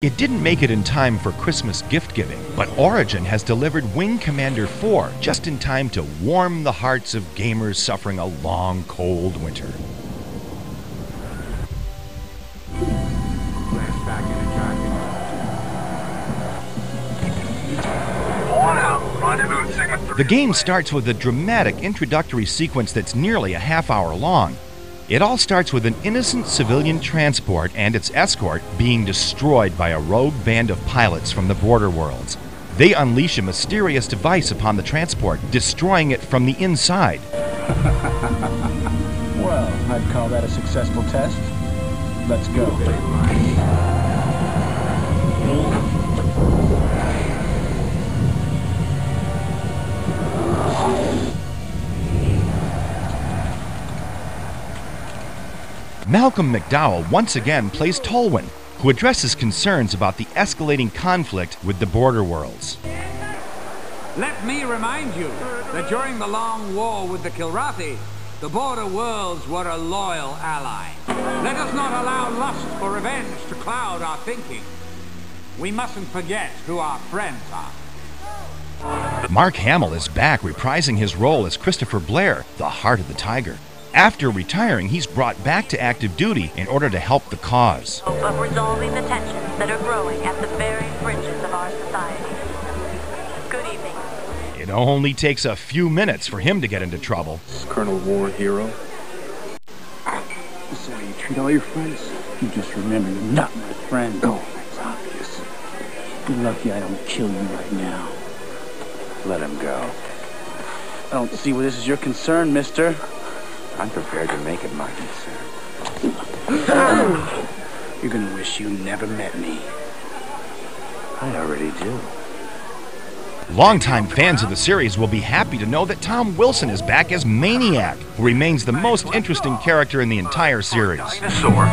It didn't make it in time for Christmas gift giving, but Origin has delivered Wing Commander 4 just in time to warm the hearts of gamers suffering a long, cold winter. The game starts with a dramatic introductory sequence that's nearly a half-hour long. It all starts with an innocent civilian transport and its escort being destroyed by a rogue band of pilots from the border worlds. They unleash a mysterious device upon the transport, destroying it from the inside. Well, I'd call that a successful test. Let's go. Malcolm McDowell once again plays Tolwyn, who addresses concerns about the escalating conflict with the border worlds. Let me remind you that during the long war with the Kilrathi, the border worlds were a loyal ally. Let us not allow lust for revenge to cloud our thinking. We mustn't forget who our friends are. Mark Hamill is back reprising his role as Christopher Blair, the Heart of the Tiger. After retiring, he's brought back to active duty in order to help the cause. Of resolving the tensions that are growing at the very fringes of our society. Good evening. It only takes a few minutes for him to get into trouble. Colonel War Hero. So you treat all your friends? You just remember you're not my friend. Oh, it's obvious. You're lucky I don't kill you right now. Let him go. I don't see where this is your concern, mister. I'm prepared to make it my concern. You're gonna wish you never met me. I already do. Longtime fans of the series will be happy to know that Tom Wilson is back as Maniac, who remains the most interesting character in the entire series. Dinosaur.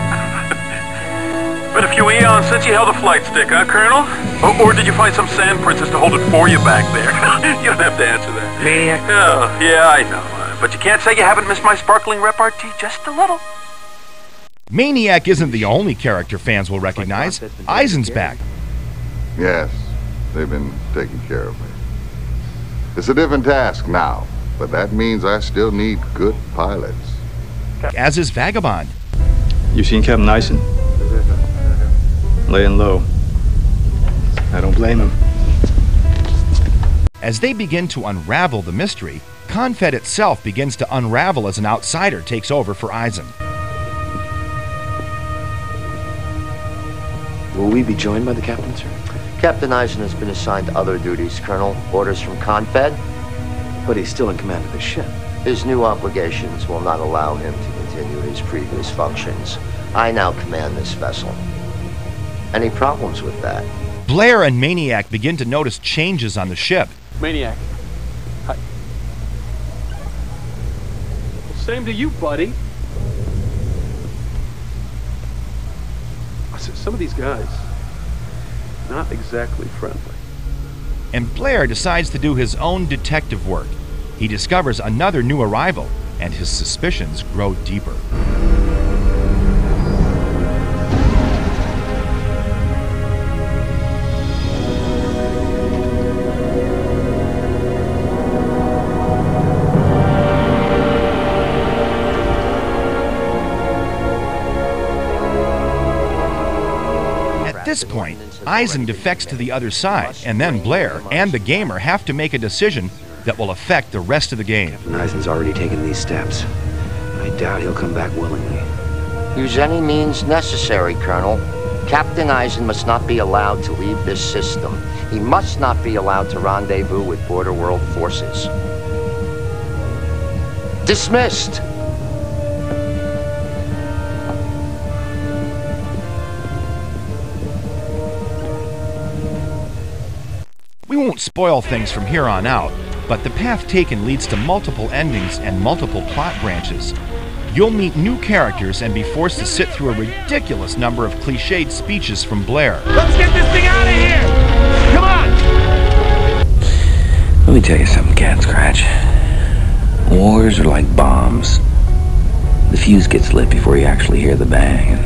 Been a few eons since you held a flight stick, huh, Colonel? Or did you find some sand princess to hold it for you back there? You don't have to answer that. Maniac. Oh, yeah, I know. But you can't say you haven't missed my sparkling repartee just a little. Maniac isn't the only character fans will recognize. Eisen's back. Yes, they've been taking care of me. It's a different task now, but that means I still need good pilots. As is Vagabond. You seen Captain Eisen? Laying low. I don't blame him. As they begin to unravel the mystery, Confed itself begins to unravel as an outsider takes over for Eisen. Will we be joined by the captain, sir? Captain Eisen has been assigned to other duties, Colonel. Orders from Confed. But he's still in command of the ship. His new obligations will not allow him to continue his previous functions. I now command this vessel. Any problems with that? Blair and Maniac begin to notice changes on the ship. Maniac. Same to you, buddy. Some of these guys, not exactly friendly. And Blair decides to do his own detective work. He discovers another new arrival, and his suspicions grow deeper. At this point, Eisen defects to the other side, and then Blair and the gamer have to make a decision that will affect the rest of the game. Captain Eisen's already taken these steps. I doubt he'll come back willingly. Use any means necessary, Colonel. Captain Eisen must not be allowed to leave this system. He must not be allowed to rendezvous with border world forces. Dismissed! We won't spoil things from here on out, but the path taken leads to multiple endings and multiple plot branches. You'll meet new characters and be forced to sit through a ridiculous number of cliched speeches from Blair. Let's get this thing out of here! Come on! Let me tell you something, Cat Scratch. Wars are like bombs. The fuse gets lit before you actually hear the bang. And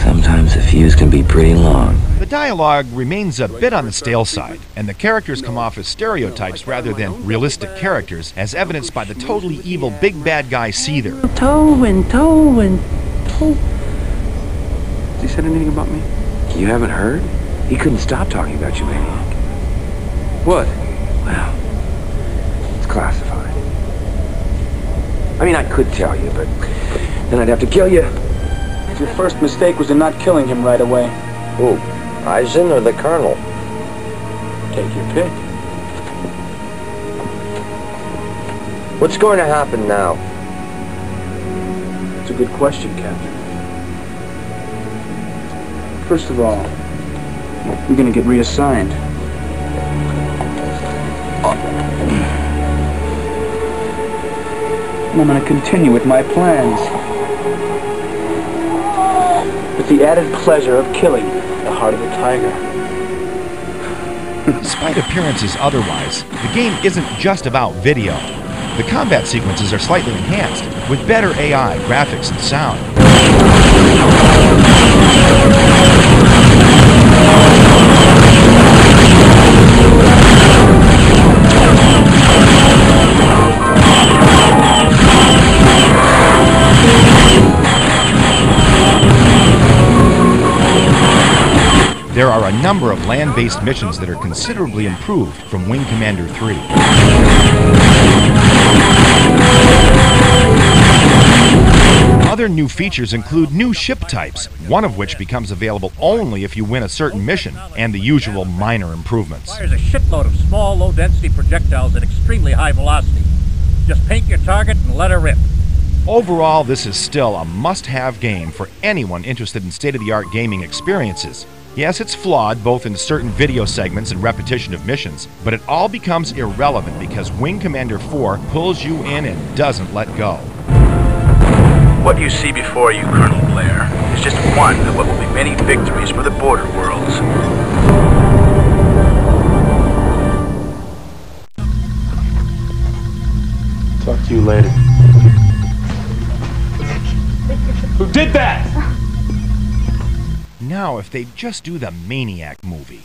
Sometimes the fuse can be pretty long. The dialogue remains a bit on the stale side, and the characters come off as stereotypes rather than realistic characters, as evidenced by the totally evil big bad guy Seether. Toe. Has he said anything about me? You haven't heard? He couldn't stop talking about you, maniac. What? Well, it's classified. I mean, I could tell you, but then I'd have to kill you. Your first mistake was in not killing him right away. Who? Eisen or the Colonel? Take your pick. What's going to happen now? It's a good question, Captain. First of all, we're gonna get reassigned. And I'm gonna continue with my plans. With the added pleasure of killing the heart of the tiger. Despite appearances otherwise, the game isn't just about video. The combat sequences are slightly enhanced, with better AI, graphics, and sound. There are a number of land-based missions that are considerably improved from Wing Commander 3. Other new features include new ship types, one of which becomes available only if you win a certain mission, and the usual minor improvements. There's a shitload of small, low-density projectiles at extremely high velocity. Just paint your target and let her rip. Overall, this is still a must-have game for anyone interested in state-of-the-art gaming experiences. Yes, it's flawed both in certain video segments and repetition of missions, but it all becomes irrelevant because Wing Commander 4 pulls you in and doesn't let go. What you see before you, Colonel Blair, is just one of what will be many victories for the border worlds. Talk to you later. Who did that? Now, if they just do the Maniac movie.